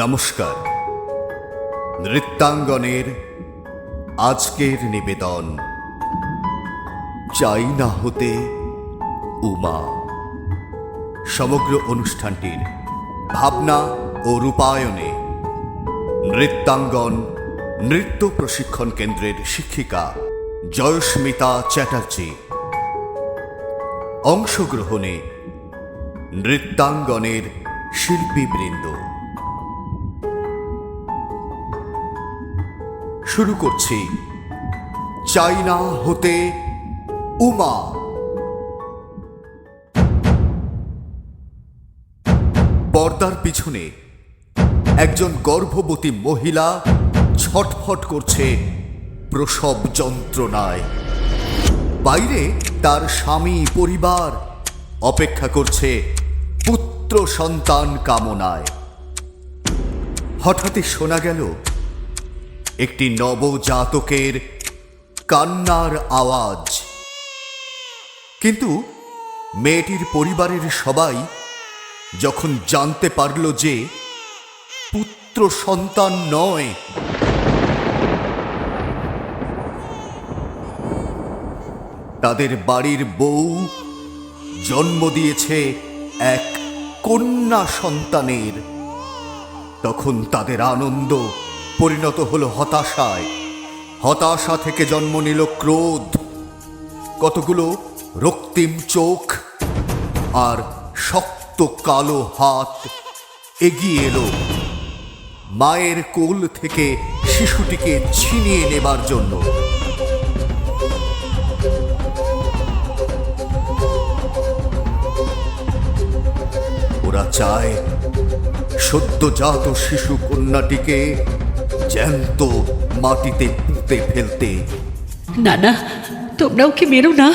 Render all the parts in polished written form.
নমস্কার। নৃত্যাঙ্গনের আজকের নিবেদন চাই না হতে উমা। সমগ্র অনুষ্ঠানটির ভাবনা ও রূপায়ণে নৃত্যাঙ্গন নৃত্য প্রশিক্ষণ কেন্দ্রের শিক্ষিকা জয়স্মিতা চ্যাটার্জি। অংশগ্রহণে নৃত্যাঙ্গনের শিল্পীবৃন্দ। শুরু করছি চাই না হতে উমা। পর্দার পিছনে একজন গর্ভবতী মহিলা ছটফট করছে প্রসব যন্ত্রণায়। বাইরে তার স্বামী পরিবার অপেক্ষা করছে পুত্র সন্তান কামনায়। হঠাৎই শোনা গেল একটি নবজাতকের কান্নার আওয়াজ। কিন্তু মেয়েটির পরিবারের সবাই যখন জানতে পারল যে পুত্র সন্তান নয়, তাদের বাড়ির বউ জন্ম দিয়েছে এক কন্যা সন্তানের, তখন তাদের আনন্দ পরিণত হলো হতাশায়। হতাশা থেকে জন্ম নিল ক্রোধ। কতগুলো রক্তিম চোখ আর শক্ত কালো হাত এগিয়ে এলো মায়ের কোল থেকে শিশুটিকে ছিনিয়ে নেবার জন্য। ওরা চায় সদ্যজাত শিশু কন্যাটিকে জ্যান্ত মাটিতে পুঁতে ফেলতে। না না, তোমরা ওকে মেরো না,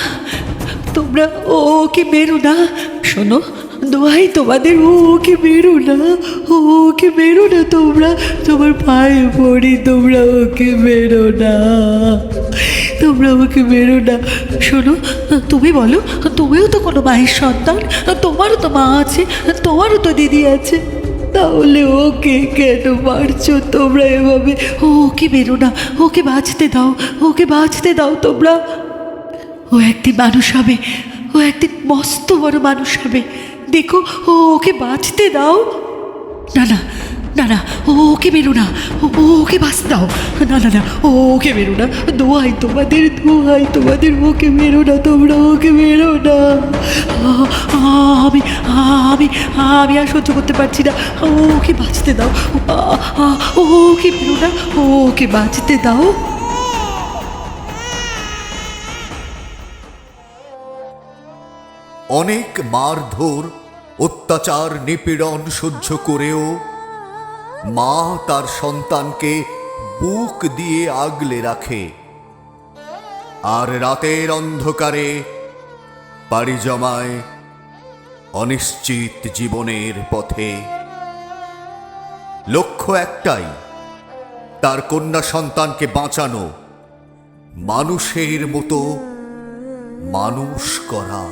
তোমরা ওকে মেরো না। শোনো, দোহাই তোমাদের, ওকে মেরো না, ওকে মেরো না। তোমরা তোমার পায়ে পড়ি, তোমরা ওকে মেরো না, তোমরা ওকে মেরো না। শোনো, তুমি বলো, তুমিও তো কোনো মায়ের সন্তান, তোমারও তো মা আছে, তোমারও তো দিদি আছে, তাহলে ওকে কেন মারছো তোমরা এভাবে? ওকে মেরো না, ওকে বাঁচতে দাও, ওকে বাঁচতে দাও তোমরা। ও একদিন মানুষ হবে, ও একদিন মস্ত বড় মানুষ হবে, দেখো, ওকে বাঁচতে দাও। না না না না, ওকে মেরো না, ওকে বাঁচতে দাও। না না না, ওকে মেরো না, দোহাই তোমাদের, দোহাই তোমাদের, ওকে মেরো না, তোমরা ওকে মেরো না। আমি আমি আমি আর সহ্য করতে পারছি না, ওকে বাঁচতে দাও, ওকে মেরো না, ওকে বাঁচতে দাও। অনেক মারধর, অত্যাচার, নিপীড়ন সহ্য করেও মা তার সন্তানকে বুক দিয়ে আগলে রাখে। আর রাতের অন্ধকারে পাড়ি জমায় অনিশ্চিত জীবনের পথে। লক্ষ্য একটাই, তার কন্যা সন্তানকে বাঁচানো, মানুষের মতো মানুষ করা।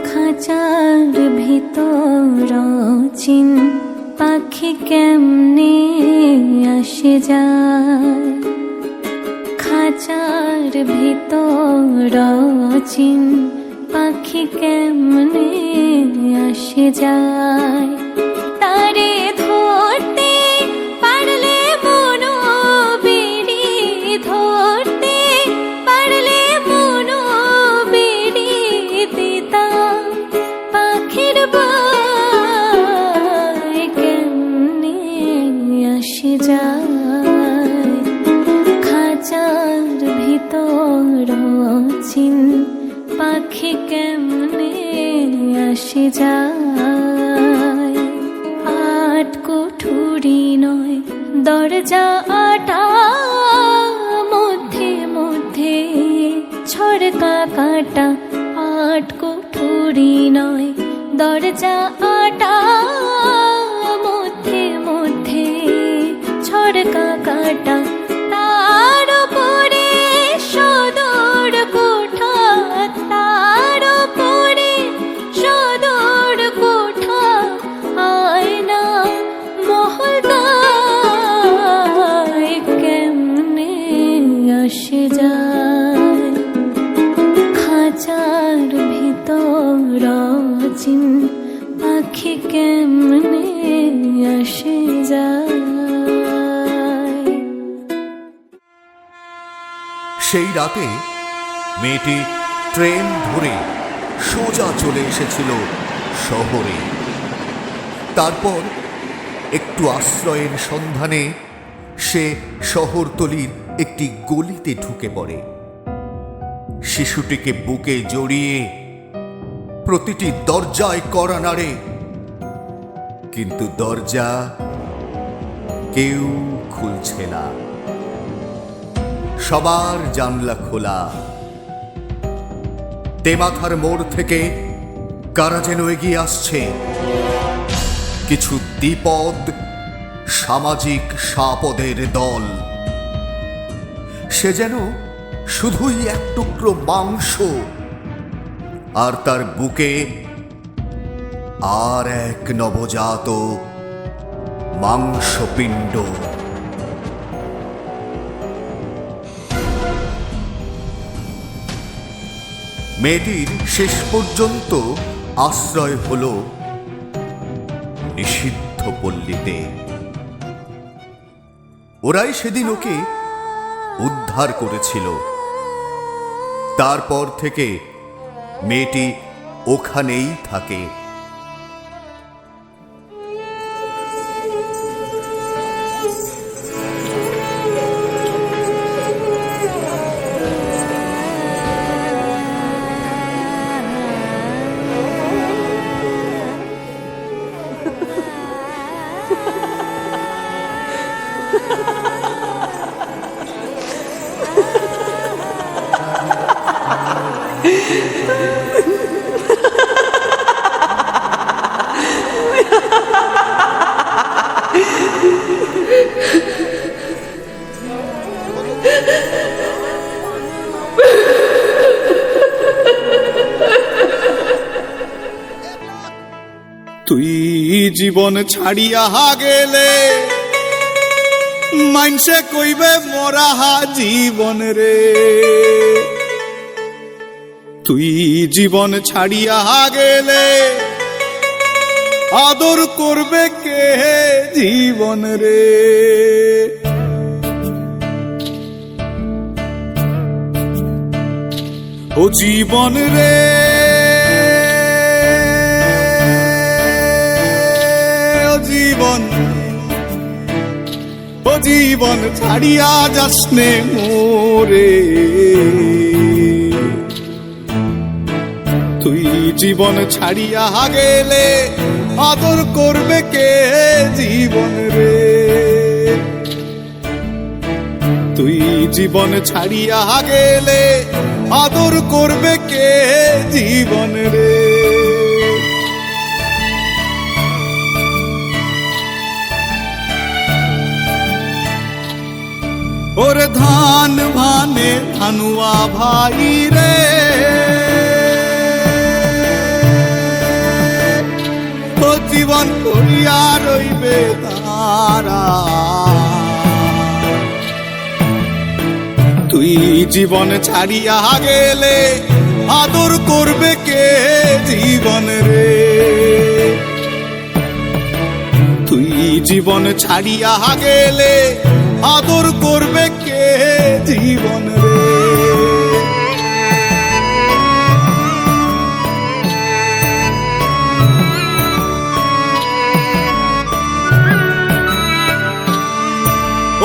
খাঁচার ভিতর চিন পাখি কেমনে আসে যায়, খাঁচার ভিতর চিন পাখি কেমনে আসে যায়। তারে ধরতে পারলে মনো বেড়ি, ধরতে পারলে মনো বেড়ি দিতাম, পাখির বাই কেমনে আসে যায়। খাঁচার ভিতর চিন পাখি কেমনে আসে যায়। আট কুঠুরি নয় দরজা আটা, মধ্যে মধ্যে ছড়কা কাটা, আট কুঠুরি পুরি নয় দরজা আটা মধ্যে মধ্যে ছড়কা কাটা তার উপরে সদর কোঠা তার উপরে সদর কোঠা আয়না মহল্লায় কেমনে আসে যায় খাঁচার ভিতর চিন পাখি কেমনে আসে যায়। সেই রাতে মেয়েটি ট্রেন ধরে সোজা চলে এসেছিল শহরে। তারপর একটু আশ্রয়ের সন্ধানে সে শহরতলির একটি গলিতে ঢুকে পড়ে। শিশুটিকে বুকে জড়িয়ে প্রতিটি দরজায় কড়া নাড়ে, কিন্তু দরজা কেউ খুলছে না। সবার জানলা খোলা। তেমাথার মোড় থেকে কারা যেন এগিয়ে আসছে। কিছু দ্বিপদ সামাজিক সাপদের দল। সে যেন শুধুই এক টুকরো মাংস, আর তার বুকে আর এক নবজাত মাংসপিণ্ড। মেয়েটির শেষ পর্যন্ত আশ্রয় হল নিষিদ্ধ পল্লীতে। ওরাই সেদিন ওকে উদ্ধার করেছিল। তারপর থেকে মেয়েটি ওখানেই থাকে। তুই জীবন ছাড়িয়া গেলে মানসে কইবে মরা জীবন রে। তুই জীবন ছাড়িয়া গেলে আদর করবে কে জীবন রে। ও জীবন রে, জীবন ও জীবন ছাড়িয়া যাসনে মোরে। তুই জীবন ছাড়িয়া গেলে আদর করবে কে জীবন রে। তুই জীবন ছাড়িয়া গেলে আদর করবে কে জীবন রে। ওরে ধান ভানে ধানুয়া ভাই রে, ও জীবন করিয়া রইবে তারা। তুই জীবন ছাড়িয়া গেলে আদর করবে কে জীবন রে। তুই জীবন ছাড়িয়া গেলে আদর করবে কে জীবন রে।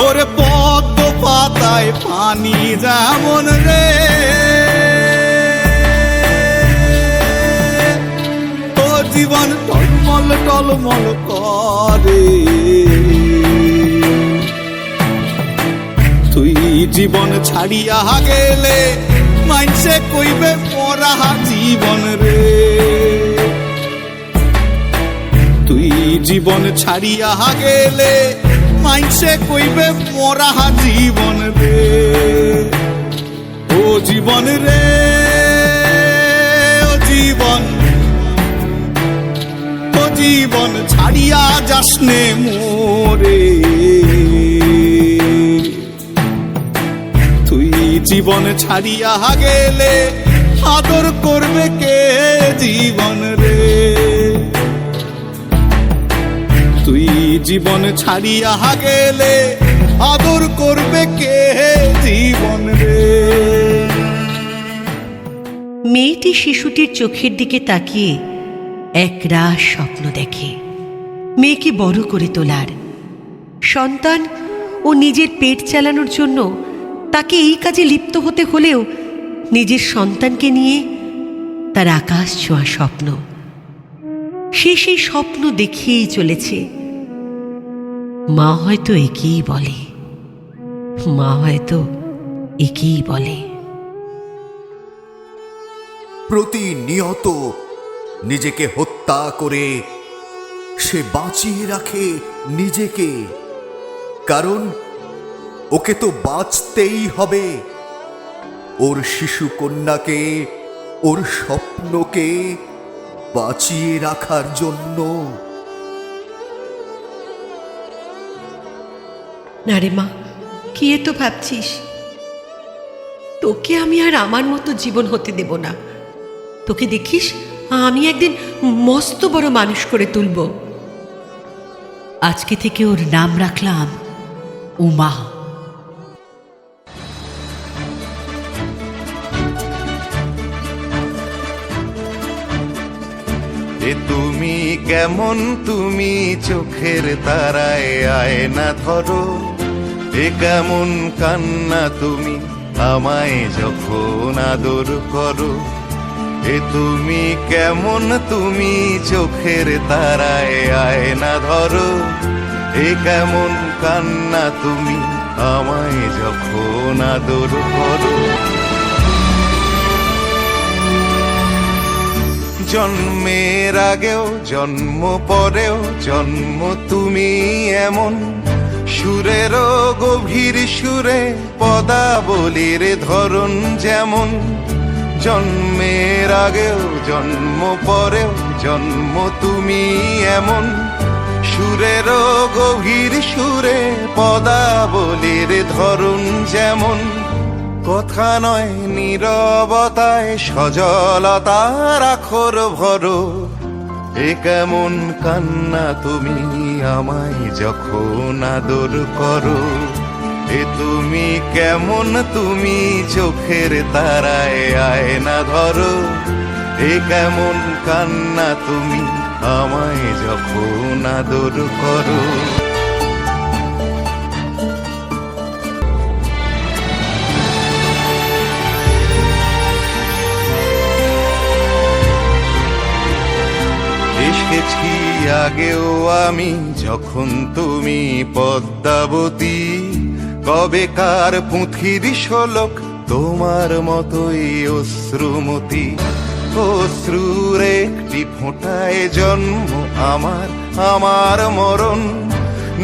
ওরে পদ্ম পাতায় পানি যেমন রে, ও জীবন টলমল টলমল করে। তুই জীবন ছাড়িয়া গেলে মানসে কইবে মরা জীবন রে। জীবন ছাড়িয়া গেলে মাইসে কইবে মরা জীবন রে। ও জীবন রে, ও জীবন, ও জীবন ছাড়িয়া যাসনে মোরে। তুই জীবন ছাড়িয়া গেলে আদর করবে কে জীবন রে। তুই জীবন ছাড়িয়া গেলে আদর করবে কে জীবন রে। মেয়েটি শিশুটির চোখের দিকে তাকিয়ে একরাশ স্বপ্ন দেখে মেয়েকে বড় করে তোলার। সন্তান ও নিজের পেট চালানোর জন্য তাকে এই কাজে লিপ্ত হতে হলেও নিজের সন্তানকে নিয়ে তার আকাশ ছোঁয়া স্বপ্ন, সে সেই স্বপ্ন দেখিয়েই চলেছে। মা হয়তো একেই বলে, মা হয়তো একেই বলে। প্রতিনিয়ত নিজেকে হত্যা করে সে বাঁচিয়ে রাখে নিজেকে, কারণ ওকে তো বাঁচতেই হবে। ওর শিশু কন্যাকে, ওর স্বপ্নকে বাঁচিয়ে রাখার জন্য। না রে মা, কি এ তো ভাবছিস? তোকে আমি আর আমার মতো জীবন হতে দেব না। তোকে দেখিস আমি একদিন মস্ত বড় মানুষ করে তুলব। আজকে থেকে ওর নাম রাখলাম উমা। এ তুমি কেমন, তুমি চোখের তারায় আয়না ধরো। এ কেমন কান্না তুমি আমায় যখন আদর করো। এ তুমি কেমন, তুমি চোখের তারায় আয়না ধরো। এ কেমন কান্না তুমি আমায় যখন আদর করো। জন্মের আগেও জন্ম পরেও জন্ম তুমি এমন, সুরেরও গভীর সুরে পদাবলীর ধরন যেমন। জন্মের আগেও জন্ম পরেও জন্ম তুমি এমন, সুরেরও গভীর সুরে পদাবলীর ধরন যেমন। কথা নয় নীরবতায় সজলতার আখর ভরো। এ কেমন কান্না তুমি আমায় যখন আদর করো। এ তুমি কেমন, তুমি চোখের তারায় আয়না ধরো। এ কেমন কান্না তুমি আমায় যখন আদর করো। এসেছি আগেও আমি যখন তুমি পদ্মাবতী। কবেকার পুঁথির শোলক তোমার মতোই অশ্রুমতি। অশ্রুর একটি ফোঁটায় জন্ম আমার, আমার মরণ।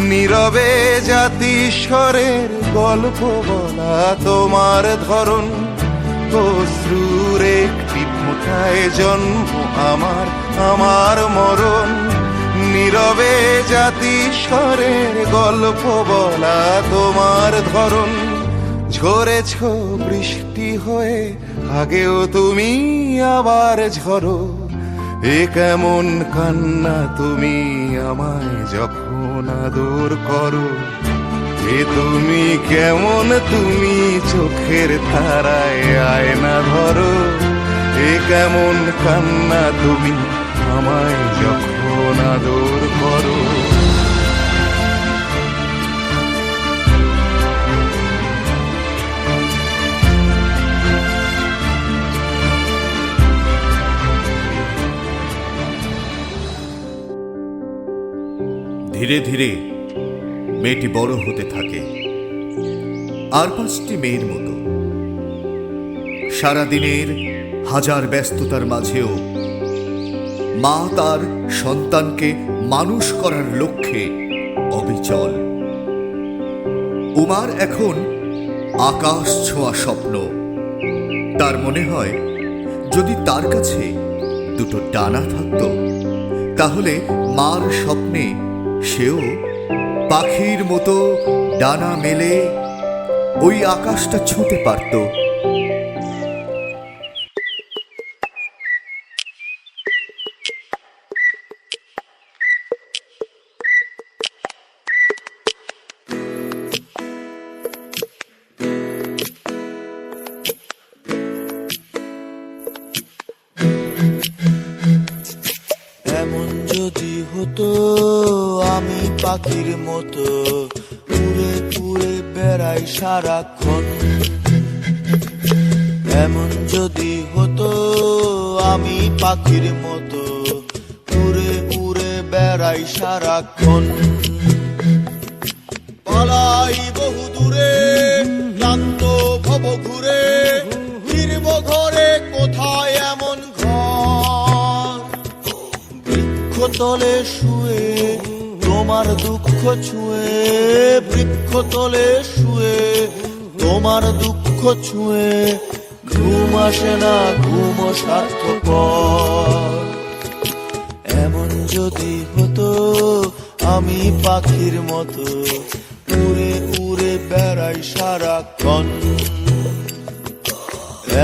নীরবে জাতিস্বরের গল্প বলা তোমার ধরন। অশ্রুর একটি ফোঁটায় জন্ম আমার, আমার মরণ। নীরবে জাতিস্বরের গল্প বলা তোমার ধরন। ঝরেছ বৃষ্টি হয়ে আগেও তুমি আবার ঝরো। এ কেমন কান্না তুমি আমায় যখন আদর করো। এ তুমি কেমন, তুমি চোখের তারায় আয়না ধরো। এ কেমন কান্না তুমি আমায় যখন আদর করো। ধীরে ধীরে মেয়েটি বড় হতে থাকে, আর 5টি মেয়ের মতো। সারাদিনের হাজার ব্যস্ততার মাঝেও মা তার সন্তানকে মানুষ করার লক্ষ্যে অবিচল। উমার এখন আকাশ ছোঁয়া স্বপ্ন। তার মনে হয় যদি তার কাছে দুটো ডানা থাকতো তাহলে মার স্বপ্নে সেও পাখির মতো ডানা মেলে ওই আকাশটা ছুঁতে পারত। এমন যদি হতো আমি পাখির মতো উড়ে উড়ে বেড়াই সারাক্ষণ। এমন যদি হতো আমি পাখির মতো উড়ে উড়ে বেড়াই সারাক্ষণ। পালাই বহু দূরে ক্লান্ত ভব ঘুরে ফিরব ঘরে কোথায় এমন ঘর। বৃক্ষতলে শুয়ে তোমার দুঃখ ছুঁয়ে, বৃক্ষতলে শুয়ে তোমার দুঃখ ছুঁয়ে ঘুম আসে না, ঘুম স্বার্থপর। এমন যদি হতো আমি পাখির মতো উড়ে উড়ে বেড়াই সারাক্ষণ।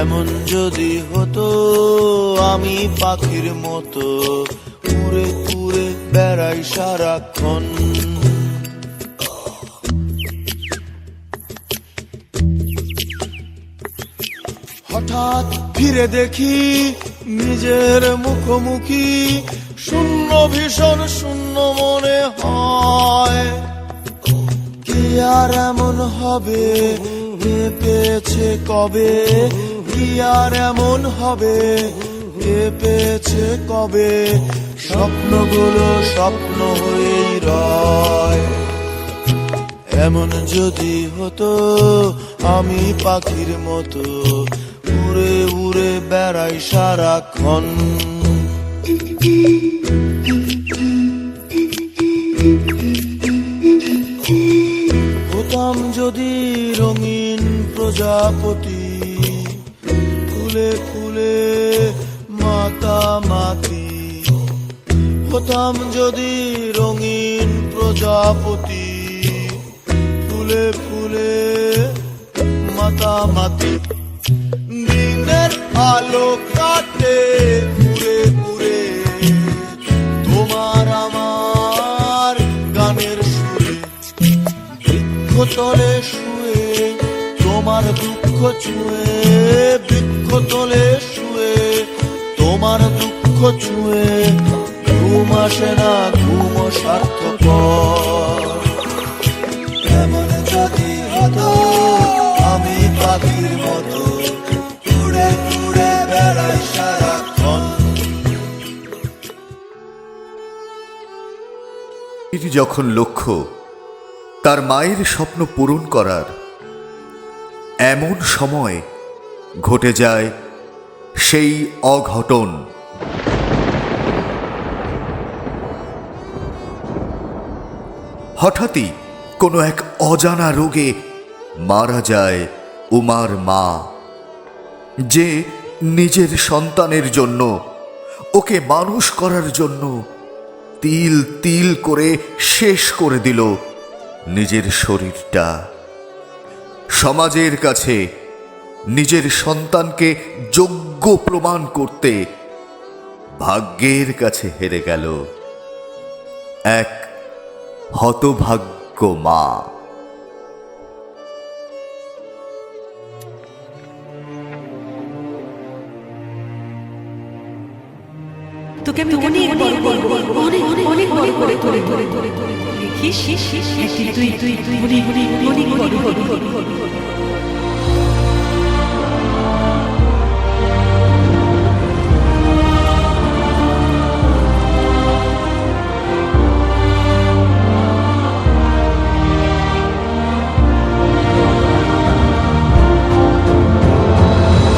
এমন যদি হতো আমি পাখির মতো উড়ে উড়ে বেড়াই সারাক্ষণ। হঠাৎ ফিরে দেখি নিজের মুখোমুখি, শূন্য ভীষণ শূন্য মনে হয়। কি আর এমন হবে কে পেয়েছে কবে, কি আর এমন হবে কে পেয়েছে কবে। স্বপ্নগুলো স্বপ্ন হয়েই রয়। এমন যদি হতো আমি পাখির মতো উড়ে উড়ে বেড়াই সারাক্ষণ। হতাম যদি রঙিন প্রজাপতি ফুলে ফুলে মাতামাতি। হতাম যদি রঙিন প্রজাপতি ফুলে ফুলে মাতামাতি। দিনের আলো কাটে ঘুরে ঘুরে তোমার আমার গানের সুরে। বৃক্ষতলে শুয়ে তোমার দুঃখ ছুঁয়ে, বৃক্ষতলে শুয়ে তোমার দুঃখ ছুঁয়ে ঘুম আসে না, ঘুম স্বার্থপর। এমন যদি হতো আমি পাখির মতো উড়ে উড়ে বেড়াই সারাক্ষণ। যখন লক্ষ্য তার মায়ের স্বপ্ন পূরণ করার, এমন সময় ঘটে যায় সেই অঘটন। হঠাৎই কোনো এক অজানা রোগে মারা যায় উমার মা, যে নিজের সন্তানের জন্য, ওকে মানুষ করার জন্য তিল তিল করে শেষ করে দিল নিজের শরীরটা। সমাজের কাছে নিজের সন্তানকে যোগ্য প্রমাণ করতে ভাগ্যের কাছে হেরে গেল এক হতভাগ্য মা। তোকে আমি অনেক বড় করবো, অনেক অনেক বড় করে তোরে তোরে তোরে তোরে দেখিস একদিন তুই তুই তুই অনেক অনেক বড় করবি।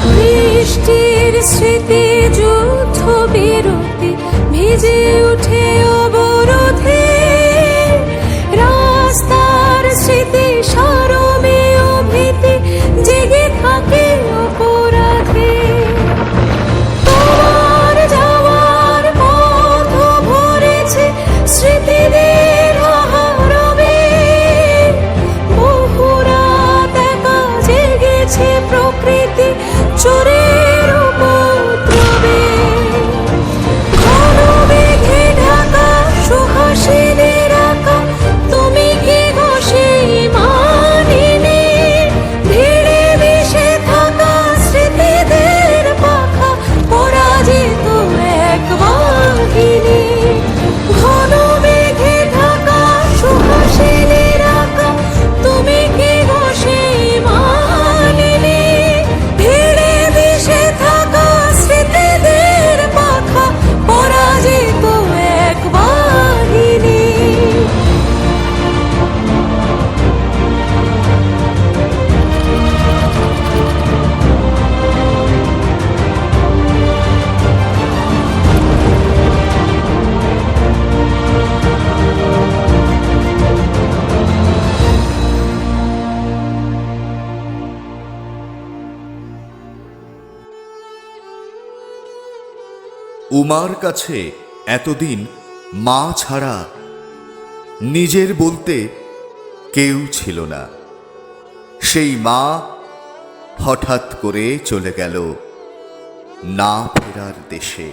বৃষ্টির স্মৃতি যুদ্ধ বিরতি বেজে উঠে অবরোধে রাস্তার স্মৃতি সারমে ভীতি জেগে থাকে অপরাধে তোমার যাওয়ার পথ ভরেছে স্মৃতিদের আহারবে বহু রাত একা জেগেছে প্রকৃতি চোরের উপদ্রবে ঘন মেঘে ঢাকা সুহাসিনীর আঁকা তুমি কি গো সেই মানিনী ভিড়ে মিশে থাকা স্মৃতিদের পাখা পরাজিত এক বাহিনী ঘন মেঘে ঢাকা সুহাসিনীর আঁকা তুমি কি গো সেই মানিনী ভিড়ে মিশে থাকা স্মৃতিদের পাখা পরাজিত এক বাহিনী উমার কাছে এতদিন মা ছাড়া নিজের বলতে কেউ ছিল না। সেই মা হঠাৎ করে চলে গেল না ফেরার দেশে।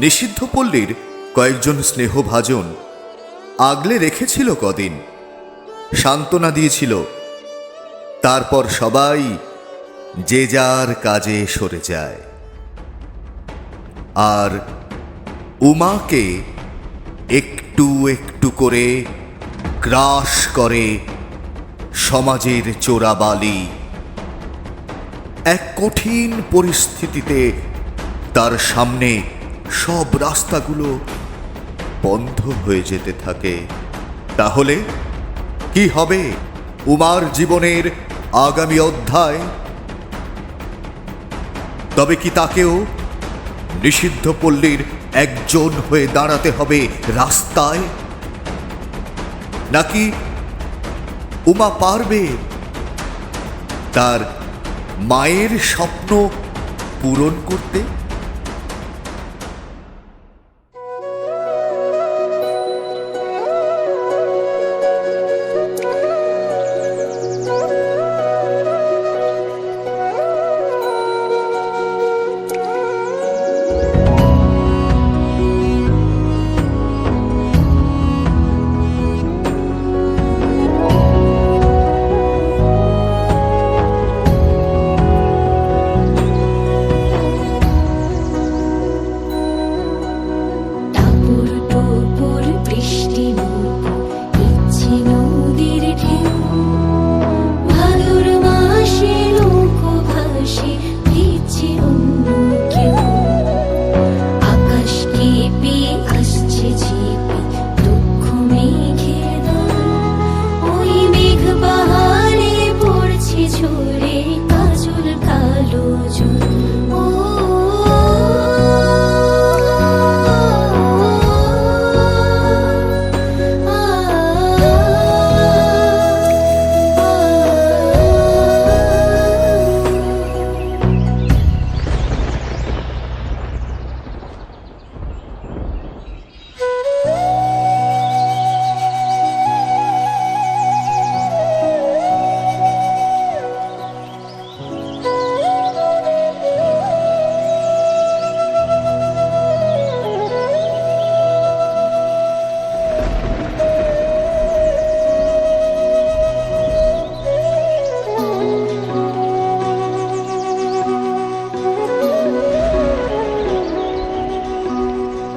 নিষিদ্ধ পল্লীর কয়েকজন স্নেহভাজন আগলে রেখেছিল কদিন, সান্ত্বনা দিয়েছিল, তারপর সবাই যে যার কাজে সরে যায়। আর উমাকে একটু একটু করে গ্রাস করে সমাজের চোরাবালি। এক কঠিন পরিস্থিতিতে তার সামনে সব রাস্তাগুলো বন্ধ হয়ে যেতে থাকে। তাহলে কি হবে উমার জীবনের আগামী অধ্যায়? তবে কি তাকেও নিষিদ্ধ পল্লীর একজন হয়ে দাঁড়াতে হবে রাস্তায়? নাকি উমা পারবে তার মায়ের স্বপ্ন পূরণ করতে?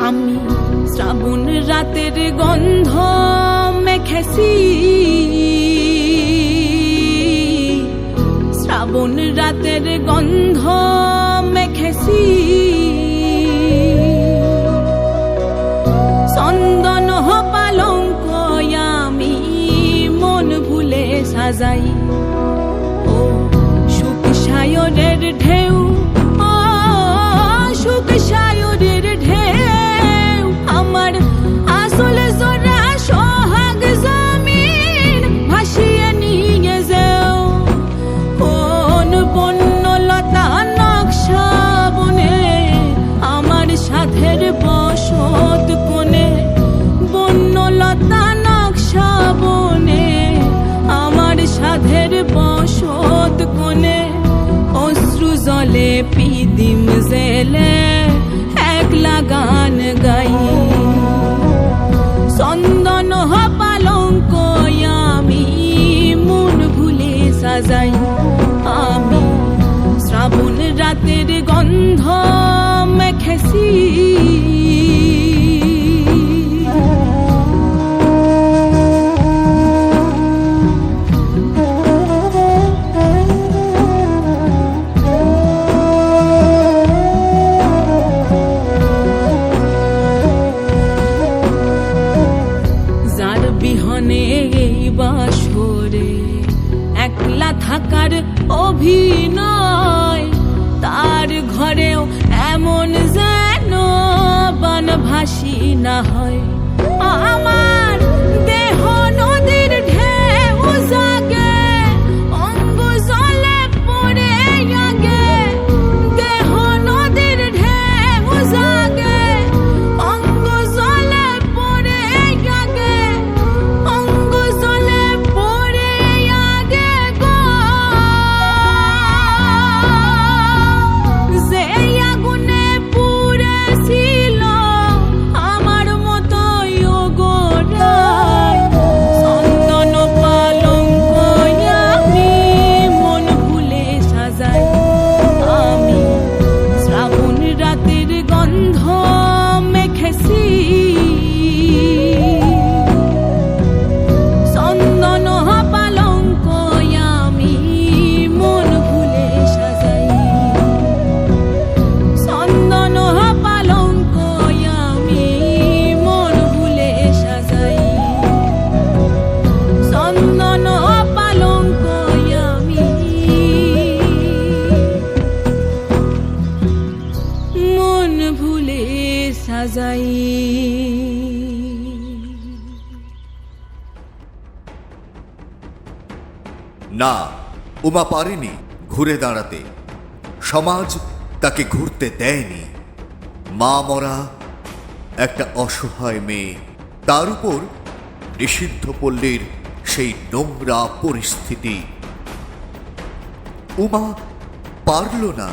আমি শ্রাবণ রাতের গন্ধ মেখেছি, শ্রাবণ রাতের গন্ধ মেখেছি, চন্দন পালঙ্ক আমি মন ভুলে সাজাই। ও সুখ সায়রের ঢেউ, ও সুখ সায়রের ঢেউ জলে পিদিম জেলে একলা গান গাই চন্দন পালঙ্ক আমি মন ভুলে সাজাই আমি শ্রাবণ রাতের গন্ধ মেখেছি যার বিহনে এই বাসরে একলা থাকার অভিনয় তার ঘরেও এমন যেন বনভাসী না হয় আমার দেহ নদীর ঢেউ জাগে অঙ্গ জলে পড়ে আগে দেহ নদীর ঢেউ জাগে অঙ্গ জলে পড়ে আগে অঙ্গ জলে পড়ে আগে গো যে আগুনে পুড়েছিল আমার মতোই গো রায় চন্দন পালঙ্ক আমি মন ভুলে সাজাই আমি শ্রাবণ রাতের গন্ধ মেখেছি চন্দন পালঙ্ক আমি মন ভুলে সাজাই চন্দন পালঙ্ক আমি মন ভুলে সাজাই চন্দন পালঙ্ক আমি মন ভুলে সাজাই না, উমা পারেনি ঘুরে দাঁড়াতে। সমাজ তাকে ঘুরতে দেয়নি। মা মরা একটা অসহায় মেয়ে, তার উপর নিষিদ্ধ পল্লীর সেই নোংরা পরিস্থিতি। উমা পারল না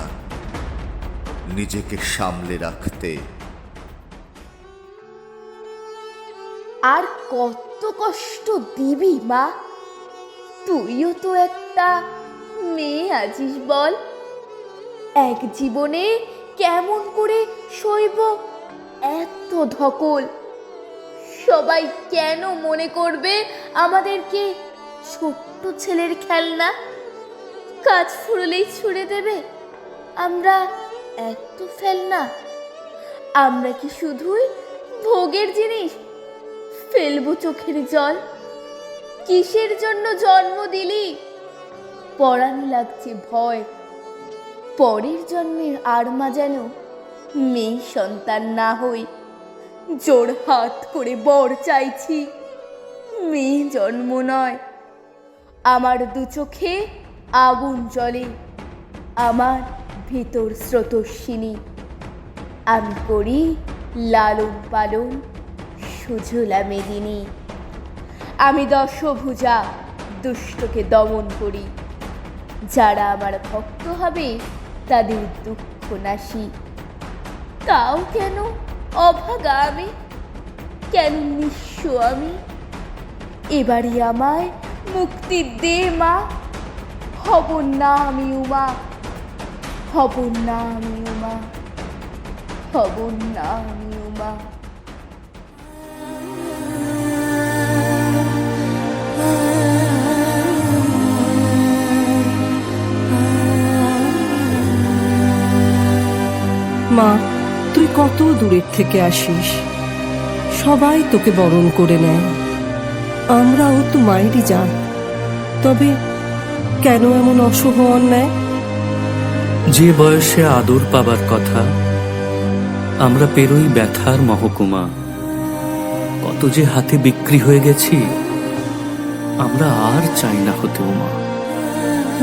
নিজেকে সামলে রাখতে। আর কত কষ্ট দিবি মা? তুইও তো একটা মেয়ে আছিস বল। এক জীবনে কেমন করে সইব এত ধকল? সবাই কেন মনে করবে আমাদেরকে ছোট্ট ছেলের খেলনা? কাজ ফুরলেই ছুড়ে দেবে আমরা এত ফেলনা? আমরা কি শুধুই ভোগের জিনিস? ফেলবো চোখের জল। কিসের জন্য জন্ম দিলি? পরানো লাগছে ভয়, পরের জন্মের আরমা যেন মেয়ে সন্তান না হই। জোর হাত করে বর চাইছি, মেয়ে জন্ম নয়। আমার দু চোখে আগুন জ্বলে, আমার ভিতর স্রোতস্বিনী। আমি করি লালন পালন সুজলা মেদিনী। আমি দশভুজা দুষ্টকে দমন করি। যারা আমার ভক্ত হবে তাদের দুঃখ নাশি। তাও কেন অভাগা আমি, কেন নিঃস্ব আমি? এবারই আমায় মুক্তি দে মা। হব না আমি উমা, হব না আমি উমা, হব না আমি উমা। মা, তুই কত দূরের থেকে আসিস, সবাই তোকে বরণ করে নেয়। আমরাও তো মায়েরই জান, তবে কেন এমন অশুভ অন্যায়? যে বয়সে আদর পাবার কথা, আমরা পেরোই ব্যথার মহকুমা। কত যে হাতে বিক্রি হয়ে গেছি, আমরা আর চাই না হতে উমা।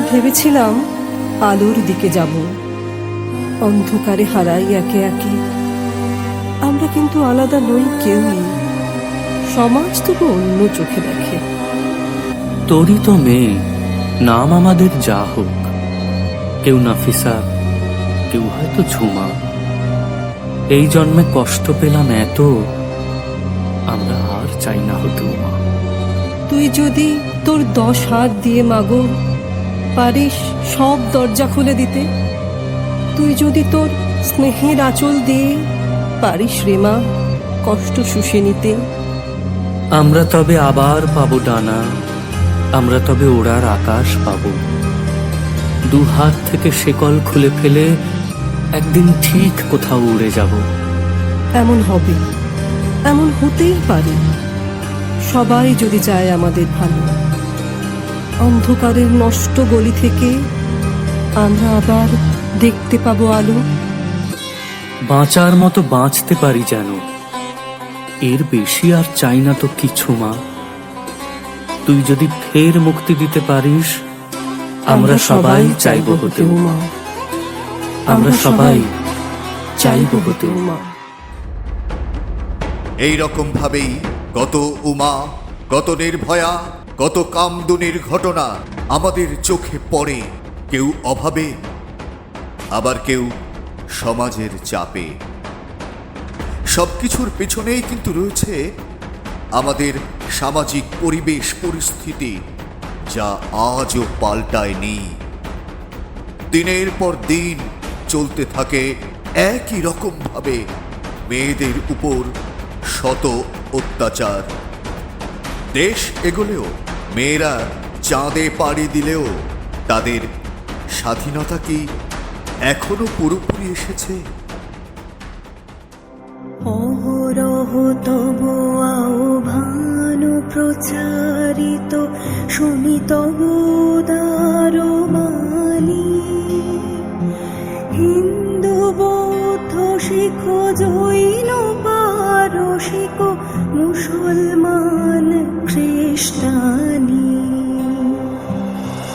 ভেবেছিলাম আলোর দিকে যাব, অন্ধকারে হারাই একে একে। আমরা কিন্তু আলাদা নই কেউই, সমাজ তবু অন্য চোখে দেখে। তোরই তো মেয়ে, নাম আমাদের যা হোক, কেউ নাফিসা, কেউ হয়তো ঝুমা। এই জন্মে কষ্ট পেলাম এত, আমরা আর চাই না হতে উমা। তুই যদি তোর 10 হাত দিয়ে মাগো পারিস সব দরজা খুলে দিতে, তুই যদি তোর স্নেহের আঁচল দিয়ে পারিস রে মা কষ্ট শুষে নিতে, আমরা তবে আবার পাবো ডানা, আমরা তবে ওড়ার আকাশ পাবো। 2 হাত থেকে শেকল খুলে ফেলে একদিন ঠিক কোথাও উড়ে যাব। এমন হবে, এমন হতেই পারে। সবাই যদি চায় আমাদের ভালো, অন্ধকারের নষ্ট গলি থেকে আমরা আবার দেখতে পাবো আলো। বাঁচার মতো বাঁচতে পারি যেন, এর বেশি আর চাই না তো কিছু মা। তুই যদি ফের মুক্তি দিতে পারিস, আমরা সবাই চাইব হতে উমা। আমরা সবাই চাইব হতে উমা। এই রকম ভাবেই কত উমা, কত নির্ভয়া, কত কামদুনির ঘটনা আমাদের চোখে পড়ে, কেউ অভাবে, আবার কেউ সমাজের চাপে। সবকিছুর পেছনেই কিন্তু রয়েছে আমাদের সামাজিক পরিবেশ পরিস্থিতি, যা আজও পাল্টায়নি। দিনের পর দিন চলতে থাকে একই রকম ভাবে মেয়েদের উপর শত অত্যাচার। দেশ এগোলেও, মেয়েরা চাঁদে পাড়ি দিলেও তাদের স্বাধীনতা কি এখনো পুরোপুরি এসেছে? অহরহ তব আহ্বান প্রচারিত, শুনি তব দারমানি। হিন্দু বৌদ্ধ শিখ জৈন পারসিক, মুসলমান খ্রিস্টানি।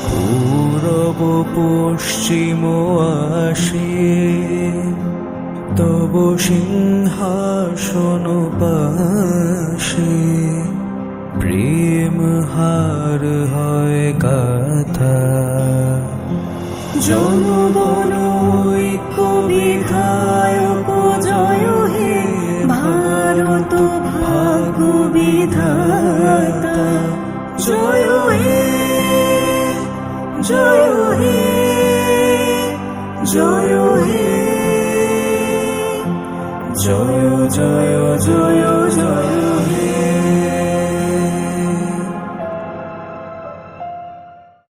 পূরব পশ্চিম আসে তব সিংহাসন পাশে, প্রেম হার হয় গাথা। জনগণ ঐক্য বিধায়ক জয় হে, ভারত ভাগ্য বিধাতা। জয় হে, জয় হে, জয় হে, জয় জয় জয় জয়।